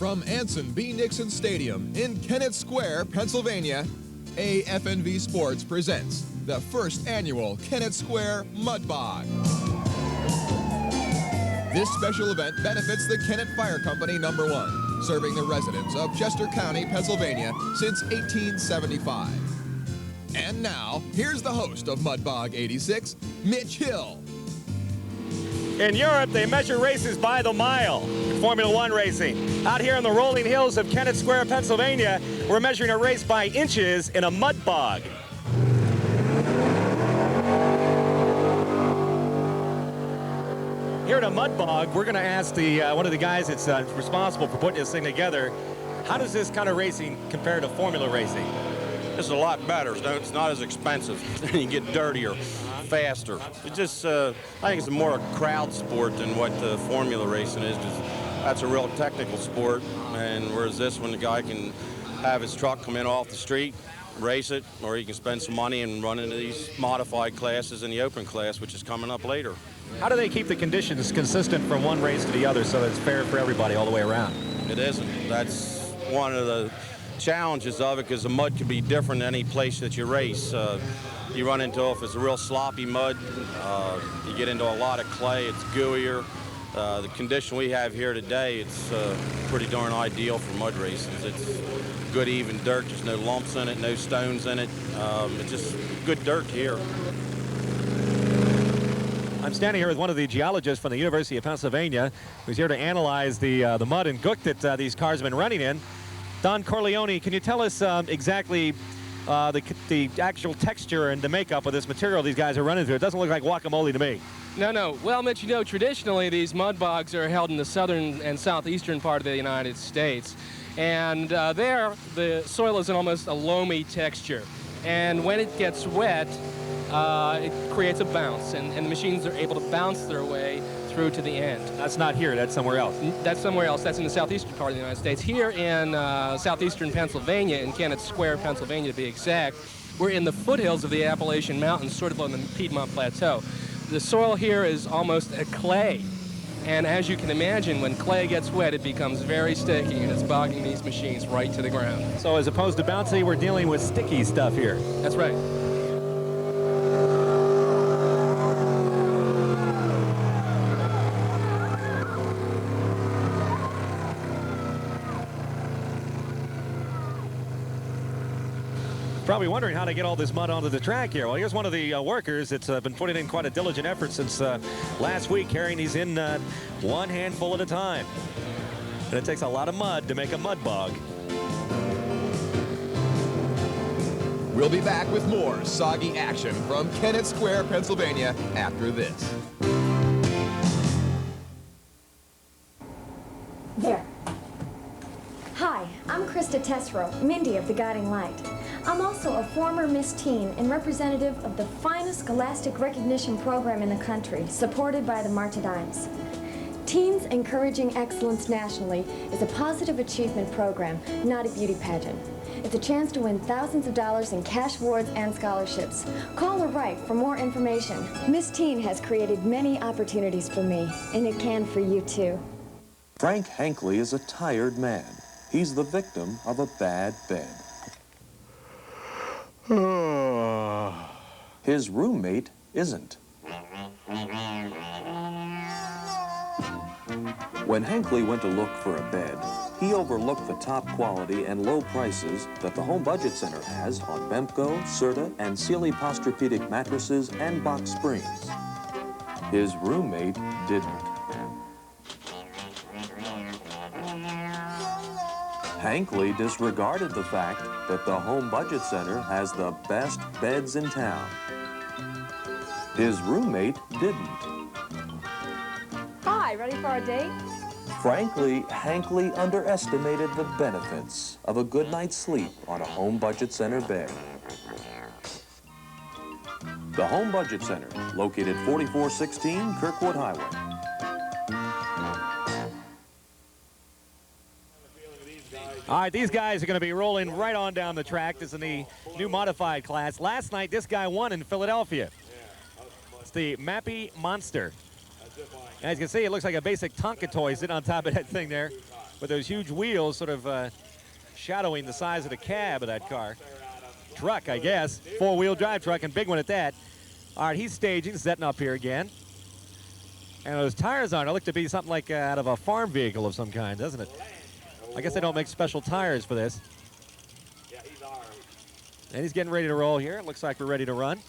From Anson B. Nixon Stadium in Kennett Square, Pennsylvania, AFNV Sports presents the first annual Kennett Square Mud Bogg. This special event benefits the Kennett Fire Company No. 1, serving the residents of Chester County, Pennsylvania since 1875. And now, here's the host of Mud Bogg 86, Mitch Hill. In Europe, they measure races by the mile in Formula One racing. Out here in the rolling hills of Kennett Square, Pennsylvania, we're measuring a race by inches in a mud bog. Here at a mud bog, we're going to ask one of the guys that's responsible for putting this thing together, how does this kind of racing compare to formula racing? This is a lot better. It's not as expensive. You get dirtier, faster. It just, I think it's more a crowd sport than what the formula racing is, because that's a real technical sport. And whereas this one, the guy can have his truck come in off the street, race it, or he can spend some money and run into these modified classes in the open class, which is coming up later. How do they keep the conditions consistent from one race to the other so that it's fair for everybody all the way around? It isn't. That's one of the challenges of it, because the mud can be different any place that you race. You run into, if it's a real sloppy mud, you get into a lot of clay, it's gooier. The condition we have here today, it's pretty darn ideal for mud races. It's good even dirt, there's no lumps in it, no stones in it. It's just good dirt here. I'm standing here with one of the geologists from the University of Pennsylvania who's here to analyze the mud and gook that these cars have been running in. Don Corleone, can you tell us exactly the actual texture and the makeup of this material these guys are running through? It doesn't look like guacamole to me. No. Well, Mitch, you know, traditionally these mud bogs are held in the southern and southeastern part of the United States. And there, the soil is in almost a loamy texture. And when it gets wet, it creates a bounce, and the machines are able to bounce their way through to the end. That's not here, that's somewhere else. That's somewhere else. That's in the southeastern part of the United States. Here in southeastern Pennsylvania, in Kennett Square, Pennsylvania to be exact, we're in the foothills of the Appalachian Mountains, sort of on the Piedmont Plateau. The soil here is almost a clay. And as you can imagine, when clay gets wet, it becomes very sticky, and it's bogging these machines right to the ground. So as opposed to bouncy, we're dealing with sticky stuff here. That's right. Probably wondering how to get all this mud onto the track here. Well, here's one of the workers that's been putting in quite a diligent effort since last week, carrying these in one handful at a time. And it takes a lot of mud to make a mud bog. We'll be back with more soggy action from Kennett Square, Pennsylvania after this. There. Hi, I'm Krista Tessero, Mindy of the Guiding Light. I'm also a former Miss Teen and representative of the finest scholastic recognition program in the country, supported by the March of Dimes. Teens Encouraging Excellence Nationally is a positive achievement program, not a beauty pageant. It's a chance to win thousands of dollars in cash awards and scholarships. Call or write for more information. Miss Teen has created many opportunities for me, and it can for you too. Frank Hankley is a tired man. He's the victim of a bad bed. His roommate isn't. When Hankley went to look for a bed, he overlooked the top quality and low prices that the Home Budget Center has on Bemco, Serta, and Sealy Posturepedic mattresses and box springs. His roommate didn't. Hankley disregarded the fact that the Home Budget Center has the best beds in town. His roommate didn't. Hi, ready for our date? Frankly, Hankley underestimated the benefits of a good night's sleep on a Home Budget Center bed. The Home Budget Center, located 4416 Kirkwood Highway. All right, these guys are going to be rolling right on down the track. This is in the new modified class. Last night, this guy won in Philadelphia. It's the Mappy Monster. As you can see, it looks like a basic Tonka toy sitting on top of that thing there. with those huge wheels sort of shadowing the size of the cab of that car. Truck, I guess. Four-wheel drive truck, and big one at that. All right, he's staging, setting up here again. And those tires on it look to be something like out of a farm vehicle of some kind, doesn't it? I guess they don't make special tires for this. And he's getting ready to roll here. It looks like we're ready to run.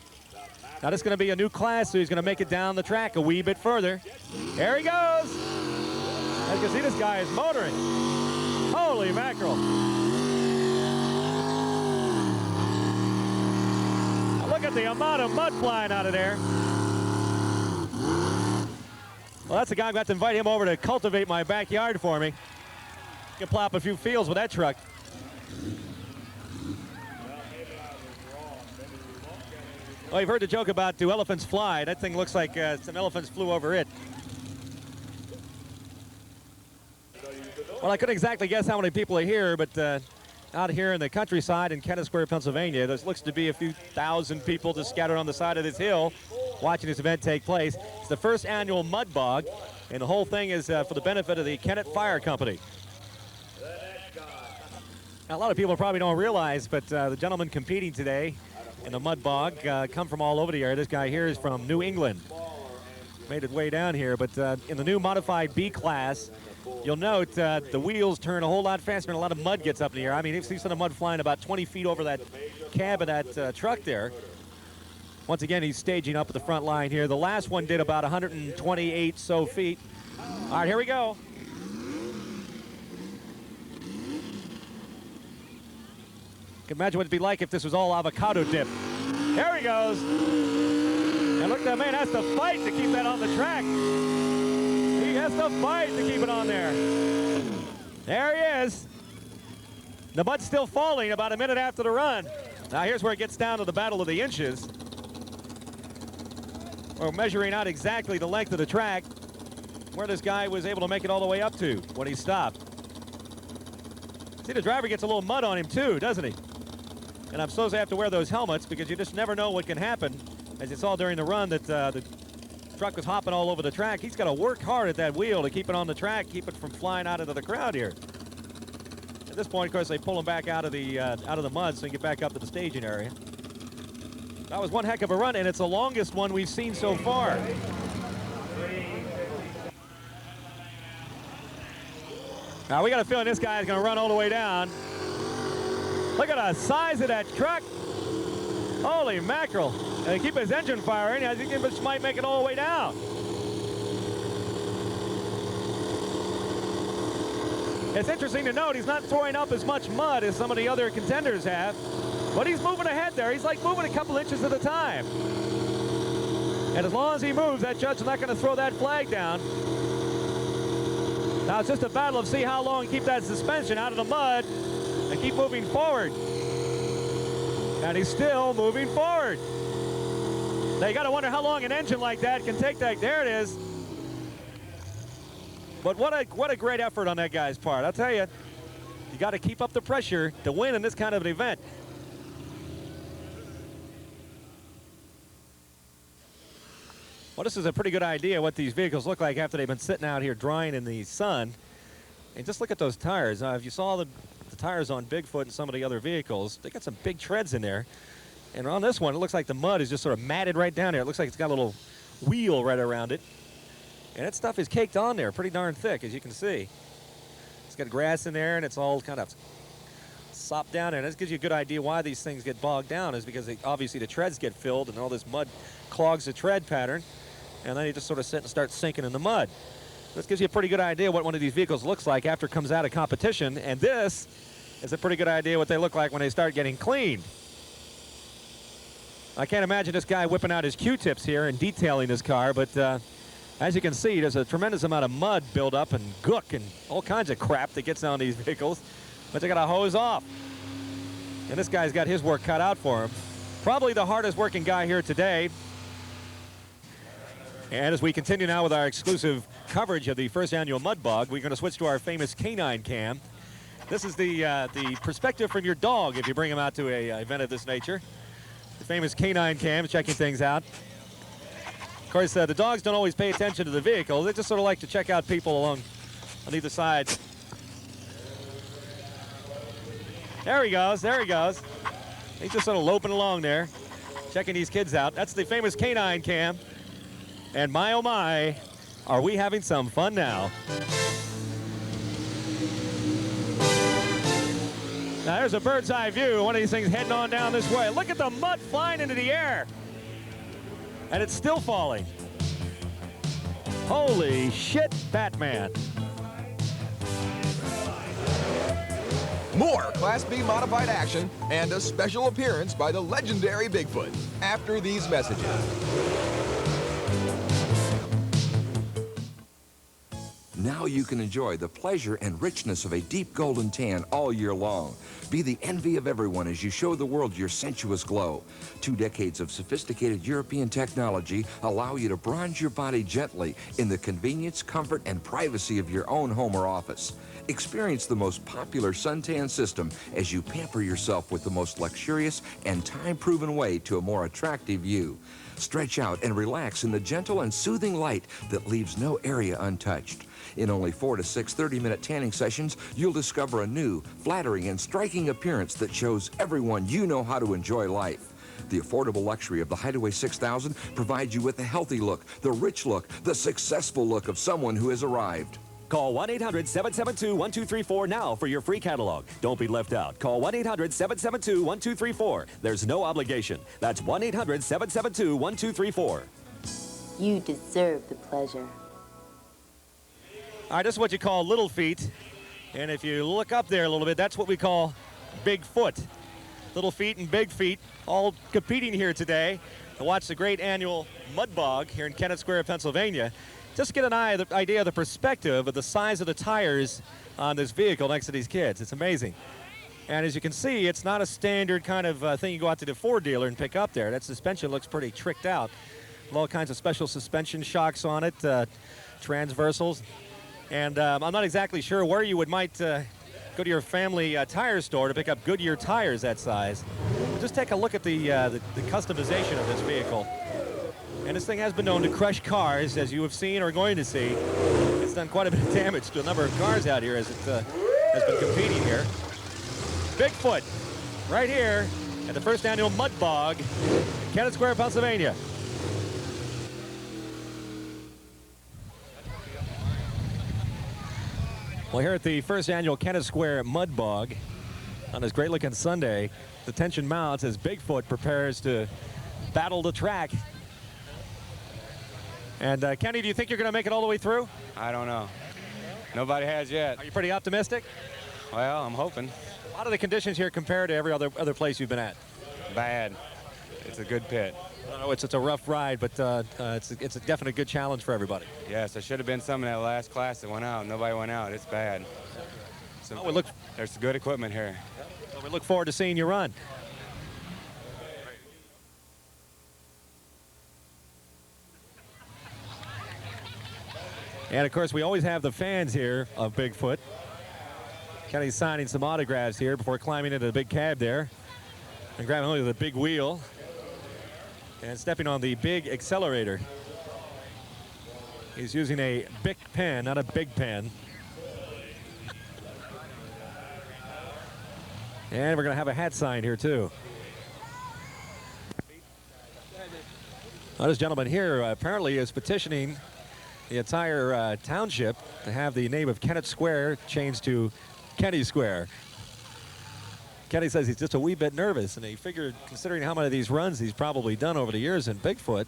Now this is going to be a new class, so he's going to make it down the track a wee bit further. There he goes. As you can see, this guy is motoring. Holy mackerel. Now look at the amount of mud flying out of there. Well, that's a guy I'm going to invite him over to cultivate my backyard for me. Can plop a few fields with that truck. Well, you've heard the joke about do elephants fly. That thing looks like some elephants flew over it. Well, I couldn't exactly guess how many people are here, but out here in the countryside in Kennett Square, Pennsylvania, there looks to be a few thousand people just scattered on the side of this hill watching this event take place. It's the first annual Mud Bogg, and the whole thing is for the benefit of the Kennett Fire Company. Now, a lot of people probably don't realize, but the gentlemen competing today in the Mud Bogg come from all over the area. This guy here is from New England. Made it way down here, but in the new modified B class, you'll note the wheels turn a whole lot faster and a lot of mud gets up in the air. I mean, you see some of the mud flying about 20 feet over that cab of that truck there. Once again, he's staging up at the front line here. The last one did about 128 so feet. All right, here we go. Can imagine what it'd be like if this was all avocado dip. There he goes. And look, that man has to fight to keep that on the track. He has to fight to keep it on there. There he is. The mud's still falling about a minute after the run. Now here's where it gets down to the battle of the inches. We're measuring out exactly the length of the track where this guy was able to make it all the way up to when he stopped. See, the driver gets a little mud on him too, doesn't he? And I'm supposed to have to wear those helmets because you just never know what can happen. As you saw during the run that the truck was hopping all over the track. He's got to work hard at that wheel to keep it on the track, keep it from flying out into the crowd here. At this point, of course, they pull him back out of the mud so he can get back up to the staging area. That was one heck of a run, and it's the longest one we've seen so far. Now we got a feeling this guy is going to run all the way down. Look at the size of that truck. Holy mackerel. And keep his engine firing. I think he might make it all the way down. It's interesting to note he's not throwing up as much mud as some of the other contenders have, but he's moving ahead there. He's like moving a couple inches at a time. And as long as he moves, that judge is not going to throw that flag down. Now it's just a battle of see how long keep that suspension out of the mud and keep moving forward. And he's still moving forward. Now you got to wonder how long an engine like that can take that. There it is. But what a great effort on that guy's part. I'll tell you, you got to keep up the pressure to win in this kind of an event. Well, this is a pretty good idea what these vehicles look like after they've been sitting out here drying in the sun. And just look at those tires. If you saw the tires on Bigfoot and some of the other vehicles, they got some big treads in there. And on this one, it looks like the mud is just sort of matted right down there. It looks like it's got a little wheel right around it. And that stuff is caked on there pretty darn thick, as you can see. It's got grass in there, and it's all kind of sopped down there. And this gives you a good idea why these things get bogged down, is because obviously the treads get filled, and all this mud clogs the tread pattern. And then you just sort of sit and start sinking in the mud. This gives you a pretty good idea what one of these vehicles looks like after it comes out of competition. And this is a pretty good idea what they look like when they start getting cleaned. I can't imagine this guy whipping out his Q-tips here and detailing his car, but as you can see, there's a tremendous amount of mud buildup and gook and all kinds of crap that gets on these vehicles, but they got to hose off. And this guy's got his work cut out for him. Probably the hardest working guy here today. And as we continue now with our exclusive coverage of the first annual Mud Bogg, we're going to switch to our famous canine cam. This is the perspective from your dog if you bring him out to a event of this nature. The famous canine cam, checking things out. Of course, the dogs don't always pay attention to the vehicle. They just sort of like to check out people along on either side There he goes. There he goes. He's just sort of loping along there, checking these kids out. That's the famous canine cam. And my, oh my, are we having some fun now. Now there's a bird's eye view. One of these things heading on down this way. Look at the mud flying into the air. And it's still falling. Holy shit, Batman. More Class B modified action and a special appearance by the legendary Bigfoot after these messages. Now you can enjoy the pleasure and richness of a deep golden tan all year long. Be the envy of everyone as you show the world your sensuous glow. 2 decades of sophisticated European technology allow you to bronze your body gently in the convenience, comfort, and privacy of your own home or office. Experience the most popular suntan system as you pamper yourself with the most luxurious and time-proven way to a more attractive you. Stretch out and relax in the gentle and soothing light that leaves no area untouched. In only 4 to 6 30-minute tanning sessions, you'll discover a new, flattering, and striking appearance that shows everyone you know how to enjoy life. The affordable luxury of the Hideaway 6000 provides you with the healthy look, the rich look, the successful look of someone who has arrived. Call 1-800-772-1234 now for your free catalog. Don't be left out. Call 1-800-772-1234. There's no obligation. That's 1-800-772-1234. You deserve the pleasure. All right, this is what you call little feet. And if you look up there a little bit, that's what we call Bigfoot. Little feet and big feet all competing here today to watch the great annual Mud Bogg here in Kennett Square, Pennsylvania. Just to get an idea of the perspective of the size of the tires on this vehicle next to these kids. It's amazing. And as you can see, it's not a standard kind of thing you go out to the Ford dealer and pick up there. That suspension looks pretty tricked out. With all kinds of special suspension shocks on it, transversals. And I'm not exactly sure where you might go to your family tire store to pick up Goodyear tires that size. Just take a look at the customization of this vehicle. And this thing has been known to crush cars, as you have seen or are going to see. It's done quite a bit of damage to a number of cars out here as it has been competing here. Bigfoot, right here at the first annual Mud Bogg in Kennett Square, Pennsylvania. Well, here at the first annual Kennett Square Mud Bogg on this great-looking Sunday, the tension mounts as Bigfoot prepares to battle the track. And Kenny, do you think you're going to make it all the way through? I don't know. Nobody has yet. Are you pretty optimistic? Well, I'm hoping. How do the conditions here compare to every other place you've been at? Bad. It's a good pit. No, it's a rough ride, but it's a definite good challenge for everybody. Yes, there should have been some in that last class that went out. Nobody went out. It's bad. So well, there's good equipment here. Well, we look forward to seeing you run. And, of course, we always have the fans here of Bigfoot. Kenny's signing some autographs here before climbing into the big cab there and grabbing only the big wheel and stepping on the big accelerator. He's using a Bic pen, not a big pen. And we're going to have a hat signed here, too. Well, this gentleman here apparently is petitioning the entire township to have the name of Kennett Square changed to Kenny Square. Kenny says he's just a wee bit nervous, and he figured, considering how many of these runs he's probably done over the years in Bigfoot,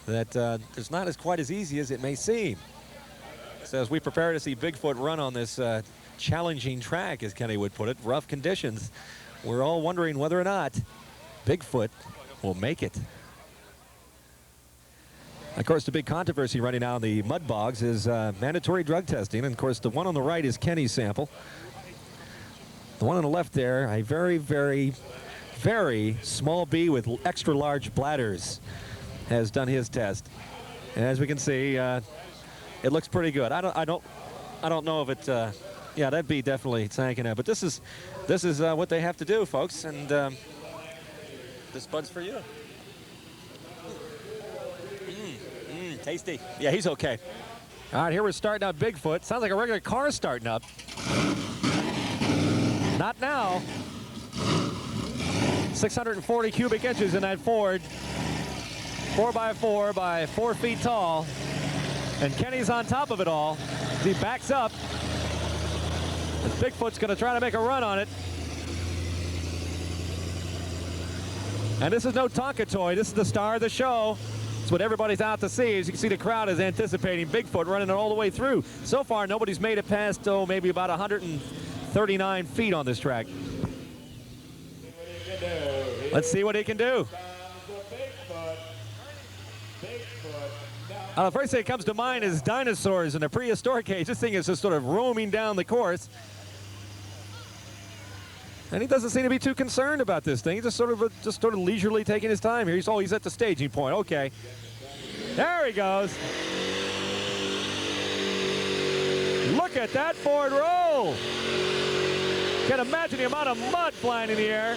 that it's not quite as easy as it may seem. So as we prepare to see Bigfoot run on this challenging track, as Kenny would put it, rough conditions, we're all wondering whether or not Bigfoot will make it. Of course, the big controversy running now in the Mud Boggs is mandatory drug testing. And, of course, the one on the right is Kenny's sample. The one on the left there, a very, very, very small bee with extra large bladders has done his test. And as we can see, it looks pretty good. I don't know if it, yeah, that bee definitely sank in it. But this is what they have to do, folks. And this bud's for you. Tasty. Yeah, he's okay. All right, here we're starting out Bigfoot. Sounds like a regular car starting up. Not now. 640 cubic inches in that Ford. 4x4 by 4 feet tall. And Kenny's on top of it all. He backs up. And Bigfoot's going to try to make a run on it. And this is no Tonka toy. This is the star of the show. It's what everybody's out to see. As you can see, the crowd is anticipating Bigfoot running it all the way through. So far, nobody's made it past, maybe about 139 feet on this track. Let's see what he can do. The first thing that comes to mind is dinosaurs in a prehistoric age. This thing is just sort of roaming down the course. And he doesn't seem to be too concerned about this thing. He's just sort of leisurely taking his time here. He's at the staging point. Okay. There he goes. Look at that Ford roll. Can't imagine the amount of mud flying in the air.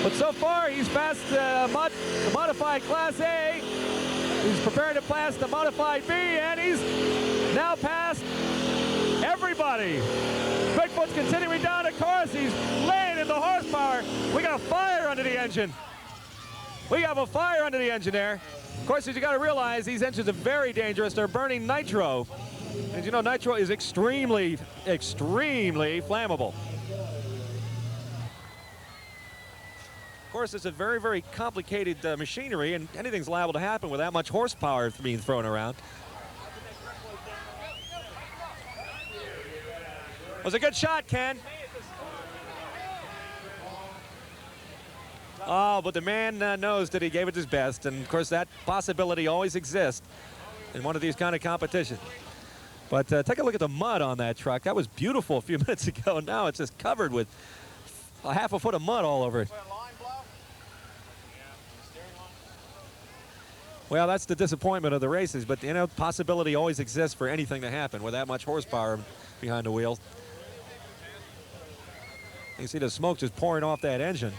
But so far, he's passed the modified Class A. He's prepared to pass the modified B, and he's now passed everybody. Bigfoot's continuing down the course. He's laying in the horsepower. We got a fire under the engine. We have a fire under the engine there. Of course, as you got to realize, these engines are very dangerous. They're burning nitro. And you know, nitro is extremely, extremely flammable. Of course, it's a very, very complicated machinery, and anything's liable to happen with that much horsepower being thrown around. It was a good shot, Ken. Oh, but the man knows that he gave it his best, and of course that possibility always exists in one of these kind of competitions. But take a look at the mud on that truck. That was beautiful a few minutes ago. Now it's just covered with a half a foot of mud all over it. Well, that's the disappointment of the races, but you know, possibility always exists for anything to happen with that much horsepower behind the wheel. You can see the smoke just pouring off that engine.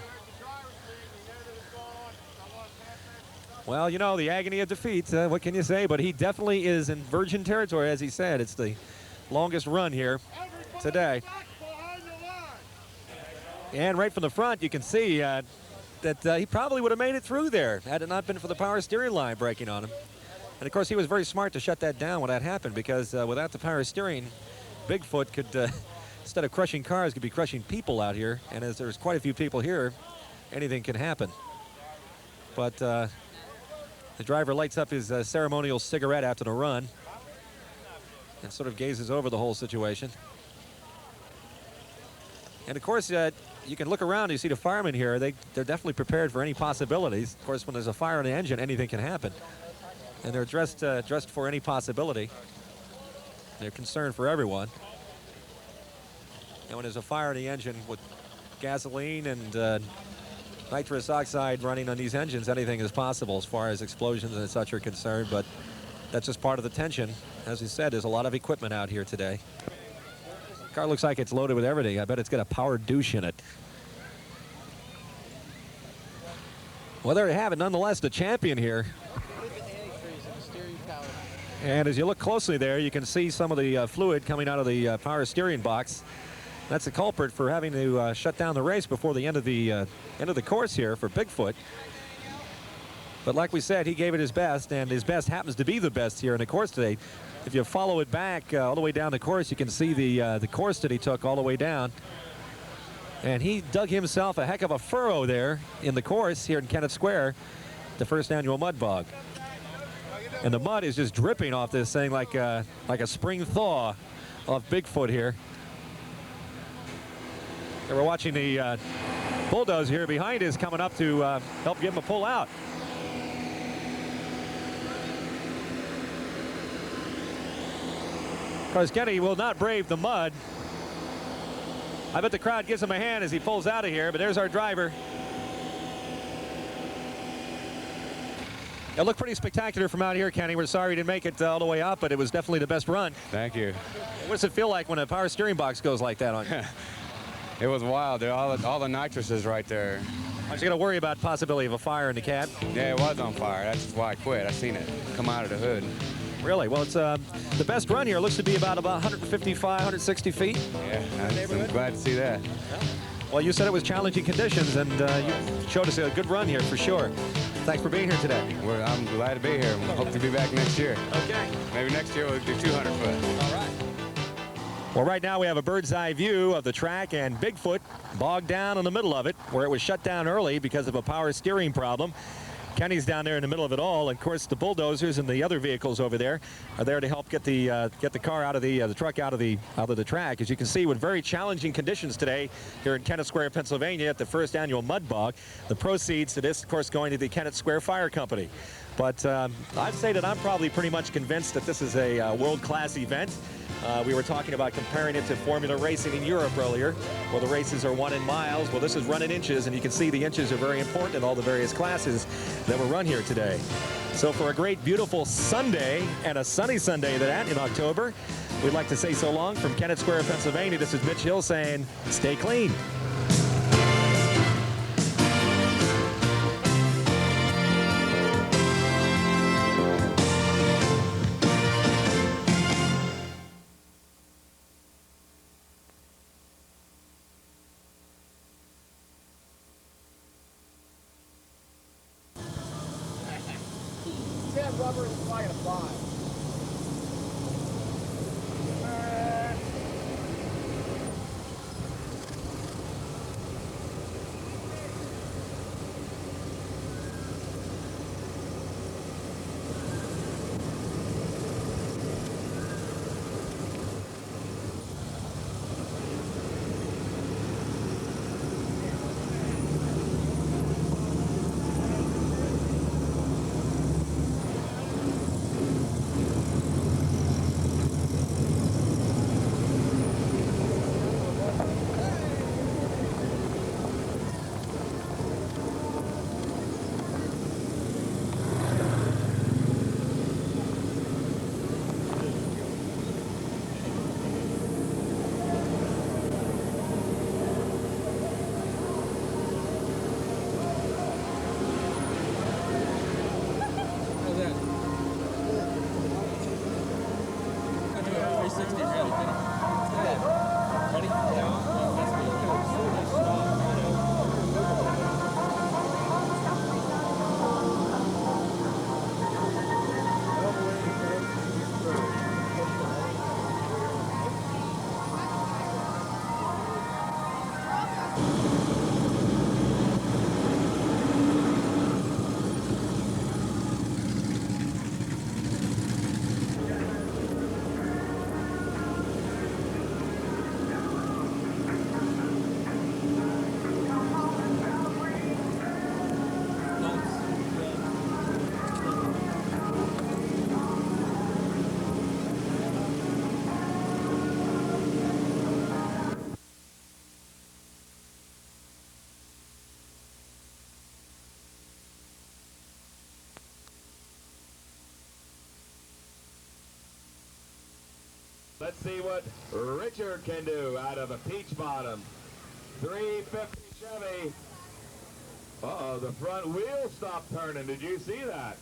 Well, you know, the agony of defeat, what can you say? But he definitely is in virgin territory, as he said. It's the longest run here today. And right from the front, you can see that he probably would have made it through there had it not been for the power steering line breaking on him. And, of course, he was very smart to shut that down when that happened, because without the power steering, Bigfoot could, instead of crushing cars, could be crushing people out here. And as there's quite a few people here, anything can happen. But the driver lights up his ceremonial cigarette after the run and sort of gazes over the whole situation. And, of course, you can look around and you see the firemen here. They're definitely prepared for any possibilities. Of course, when there's a fire in the engine, anything can happen. And they're dressed for any possibility. They're concerned for everyone. And when there's a fire in the engine with gasoline and nitrous oxide running on these engines, anything is possible as far as explosions and such are concerned. But that's just part of the tension. As we said, there's a lot of equipment out here today. Car looks like it's loaded with everything. I bet it's got a power douche in it. Well, there you have it. Nonetheless, the champion here. And as you look closely there, you can see some of the fluid coming out of the power steering box. That's the culprit for having to shut down the race before the end of the course here for Bigfoot. But like we said, he gave it his best, and his best happens to be the best here in the course today. If you follow it back all the way down the course, you can see the course that he took all the way down. And he dug himself a heck of a furrow there in the course here in Kennett Square, the first annual Mud Bogg. And the mud is just dripping off this thing like a spring thaw of Bigfoot here. And we're watching the bulldozer here behind us coming up to help give him a pull out. Of course, Kenny will not brave the mud. I bet the crowd gives him a hand as he pulls out of here, but there's our driver. It looked pretty spectacular from out here, Kenny. We're sorry you didn't make it all the way up, but it was definitely the best run. Thank you. What does it feel like when a power steering box goes like that on you? It was wild. All the nitrous is right there. Aren't you going to worry about possibility of a fire in the cab? Yeah, it was on fire. That's why I quit. I seen it come out of the hood. Really? Well, it's the best run here looks to be about 155, 160 feet. Yeah, I'm glad to see that. Well, you said it was challenging conditions, and you showed us a good run here for sure. Thanks for being here today. Well, I'm glad to be here. Hope to be back next year. Okay. Maybe next year we'll do 200 foot. All right. Well, right now we have a bird's eye view of the track, and Bigfoot bogged down in the middle of it, where it was shut down early because of a power steering problem. Kenny's down there in the middle of it all, and of course the bulldozers and the other vehicles over there are there to help get the car out of the truck out of the track. As you can see, with very challenging conditions today here in Kennett Square, Pennsylvania, at the first annual Mud Bogg. The proceeds to this, of course, going to the Kennett Square Fire Company. But I'd say that I'm probably pretty much convinced that this is a world-class event. We were talking about comparing it to Formula racing in Europe earlier, where the races are run in miles. Well, this is run in inches, and you can see the inches are very important in all the various classes that were run here today. So for a great, beautiful Sunday, and a sunny Sunday that in October, we'd like to say so long from Kennett Square, Pennsylvania. This is Mitch Hill saying, stay clean. Rubber is flying a fly. Let's see what Richard can do out of a peach bottom. 350 Chevy. Uh-oh, the front wheel stopped turning. Did you see that?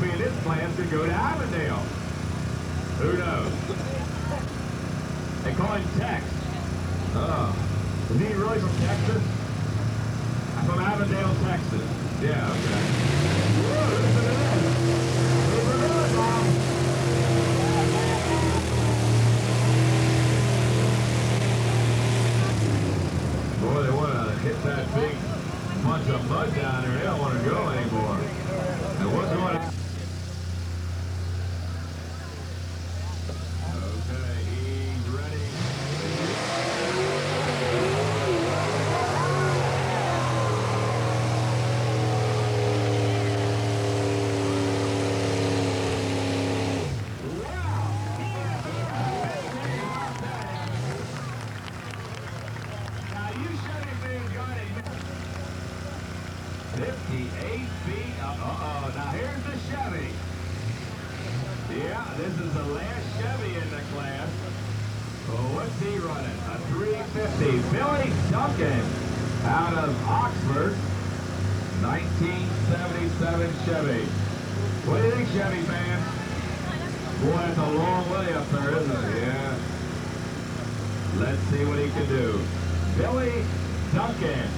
His plans to go to Avondale. Who knows? They call him Tex. Oh. Is he really from Texas? I'm from Avondale, Texas. Yeah, okay. Whoa, listen to this. Listen to this, Mom. Boy, they want to hit that big bunch of mud down there. They don't want to go anymore. And what's going on? 58 feet. Uh-oh. Now here's the Chevy. Yeah, this is the last Chevy in the class. Well, what's he running? A 350. Billy Duncan out of Oxford. 1977 Chevy. What do you think, Chevy fans? Boy, that's a long way up there, isn't it? Yeah. Let's see what he can do. Billy Duncan.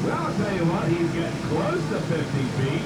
Well, I'll tell you what, he's getting close to 50 feet.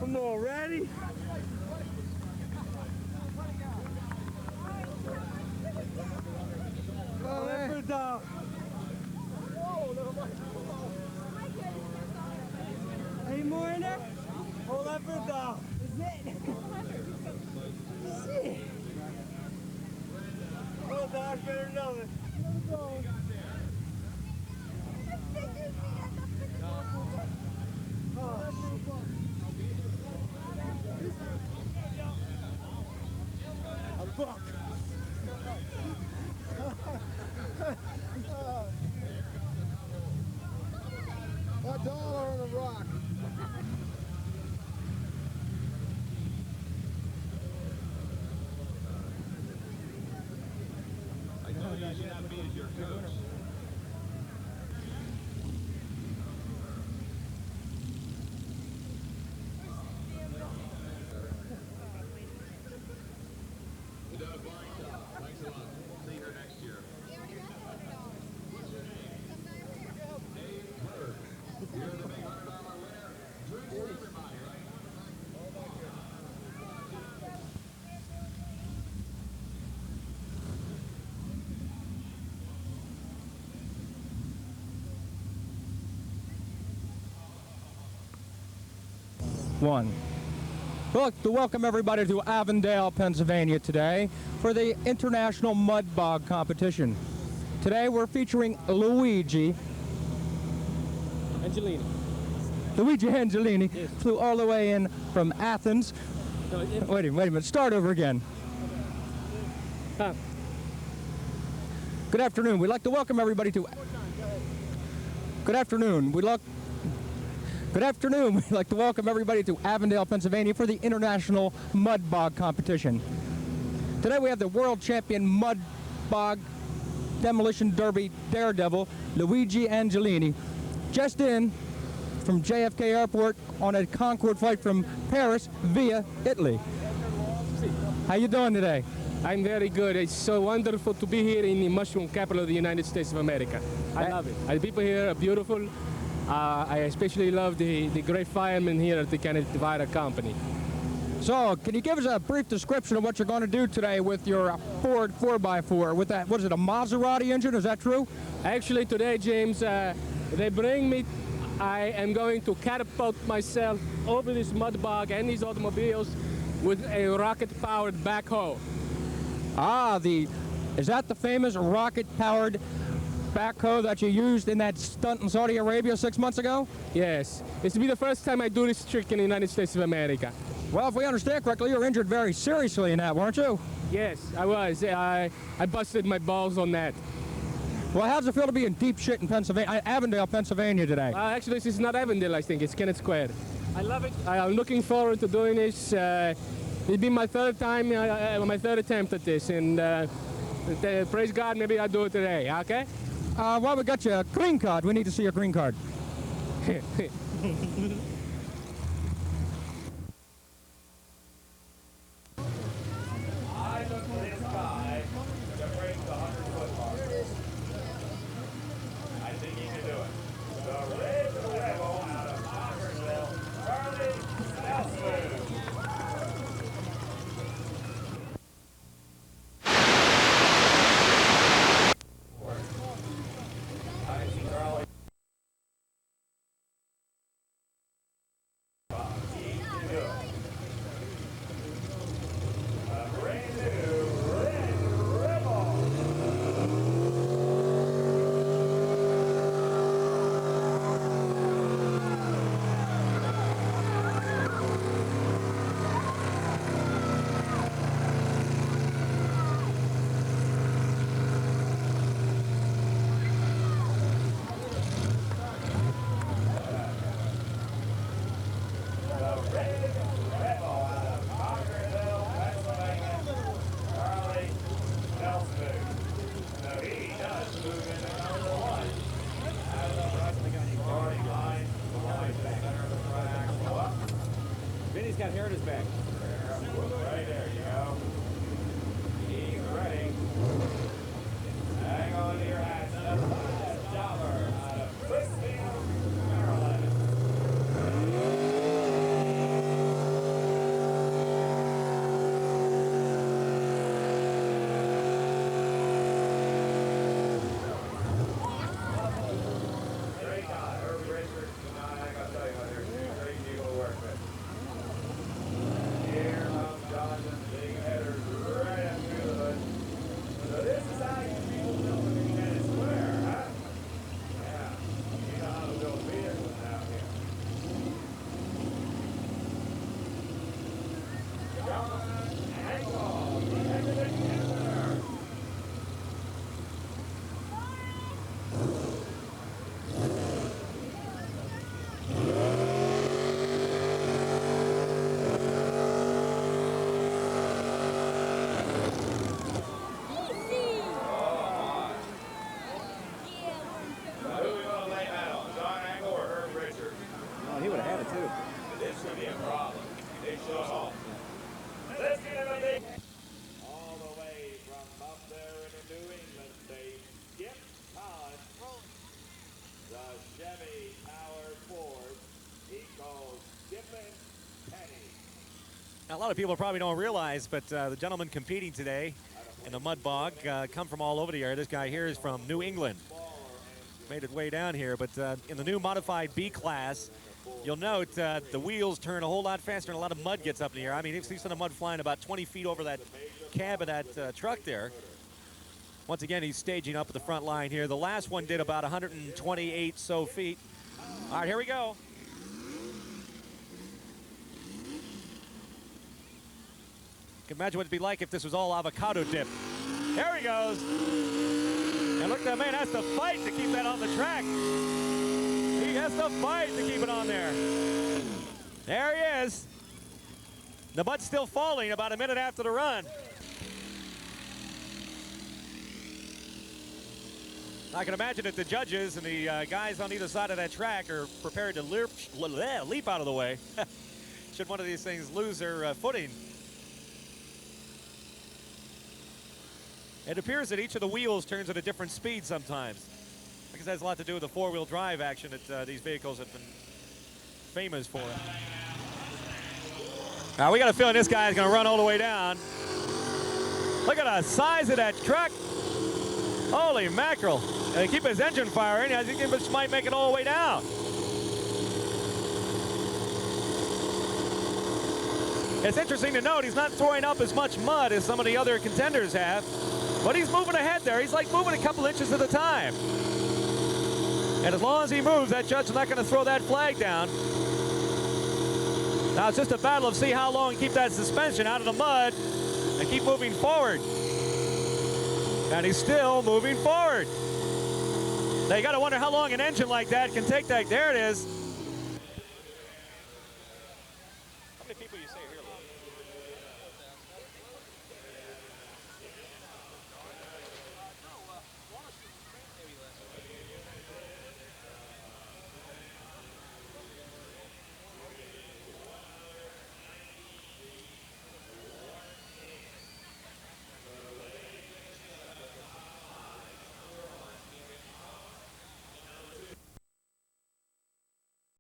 I'm all ready. Oh, that's for dog. Any more in there? Hold that for dog. That's it. Shit. Oh, dog, better know it. Buck. $1 on a rock. I know you should have me as your coach. 1. We'd like to welcome everybody to Avondale, Pennsylvania today for the International Mud Bogg competition. Today we're featuring Luigi Angelini. Luigi Angelini, Yes. flew all the way in from Athens. No, Wait a minute, start over again. Good afternoon. We'd like to welcome everybody to... Good afternoon. We'd like to welcome everybody to Avondale, Pennsylvania for the International Mud Bogg competition. Today we have the world champion Mud Bogg Demolition Derby daredevil, Luigi Angelini, just in from JFK Airport on a Concorde flight from Paris via Italy. How you doing today? I'm very good. It's so wonderful to be here in the mushroom capital of the United States of America. I love it. The people here are beautiful. I especially love the great firemen here at the Kennett Fire Company. So, can you give us a brief description of what you're going to do today with your Ford 4x4? With that, what is it, a Maserati engine? Is that true? Actually, today, James, they bring me. I am going to catapult myself over this mud bog and these automobiles with a rocket-powered backhoe. Ah, is that the famous rocket-powered backhoe that you used in that stunt in Saudi Arabia 6 months ago? Yes. This will be the first time I do this trick in the United States of America. Well, if we understand correctly, you were injured very seriously in that, weren't you? Yes, I was. I busted my balls on that. Well, how does it feel to be in deep shit in Pennsylvania, Avondale, Pennsylvania today? Actually, this is not Avondale, I think. It's Kennett Square. I love it. I'm looking forward to doing this. It'll be my third time, my third attempt at this, and praise God, maybe I'll do it today, okay? Well, we got you a green card. We need to see your green card. Vinny's got hair in his back. Right there you go. He's ready. Hang on to your hats. $5 out of Chrisfield, Maryland. Great guy, Herbie Richards. I gotta tell you, they're two great people to work with. Here comes Jonathan, big headers right up through the hood. So this is how you people build in Kennett Square, huh? Yeah, you know how to build vehicles out here. Jonathan and Paul, the exhibition winner. All the way from up there in New England, they skip Todd, the Chevy powered Ford. He calls Skippin' Penny. Now, a lot of people probably don't realize, but the gentlemen competing today in the Mud Bogg come from all over the area. This guy here is from New England. Made it way down here, but in the new modified B class, You'll note the wheels turn a whole lot faster and a lot of mud gets up in the air. I mean, you see some of the mud flying about 20 feet over that cab of that truck there. Once again, he's staging up at the front line here. The last one did about 128 so feet. All right, here we go. Can imagine what it'd be like if this was all avocado dip. There he goes. And look, that man has to fight to keep that on the track. He has to fight to keep it on there. There he is. The mud's still falling about a minute after the run. I can imagine that the judges and the guys on either side of that track are prepared to leap out of the way. Should one of these things lose their footing. It appears that each of the wheels turns at a different speed sometimes. I guess that has a lot to do with the four-wheel drive action that these vehicles have been famous for. Now we got a feeling this guy is going to run all the way down. Look at the size of that truck. Holy mackerel. And keep his engine firing. I think he might make it all the way down. It's interesting to note he's not throwing up as much mud as some of the other contenders have, but he's moving ahead there. He's like moving a couple inches at a time. And as long as he moves, that judge is not going to throw that flag down. Now it's just a battle of see how long keep that suspension out of the mud and keep moving forward. And he's still moving forward. Now you got to wonder how long an engine like that can take that. There it is.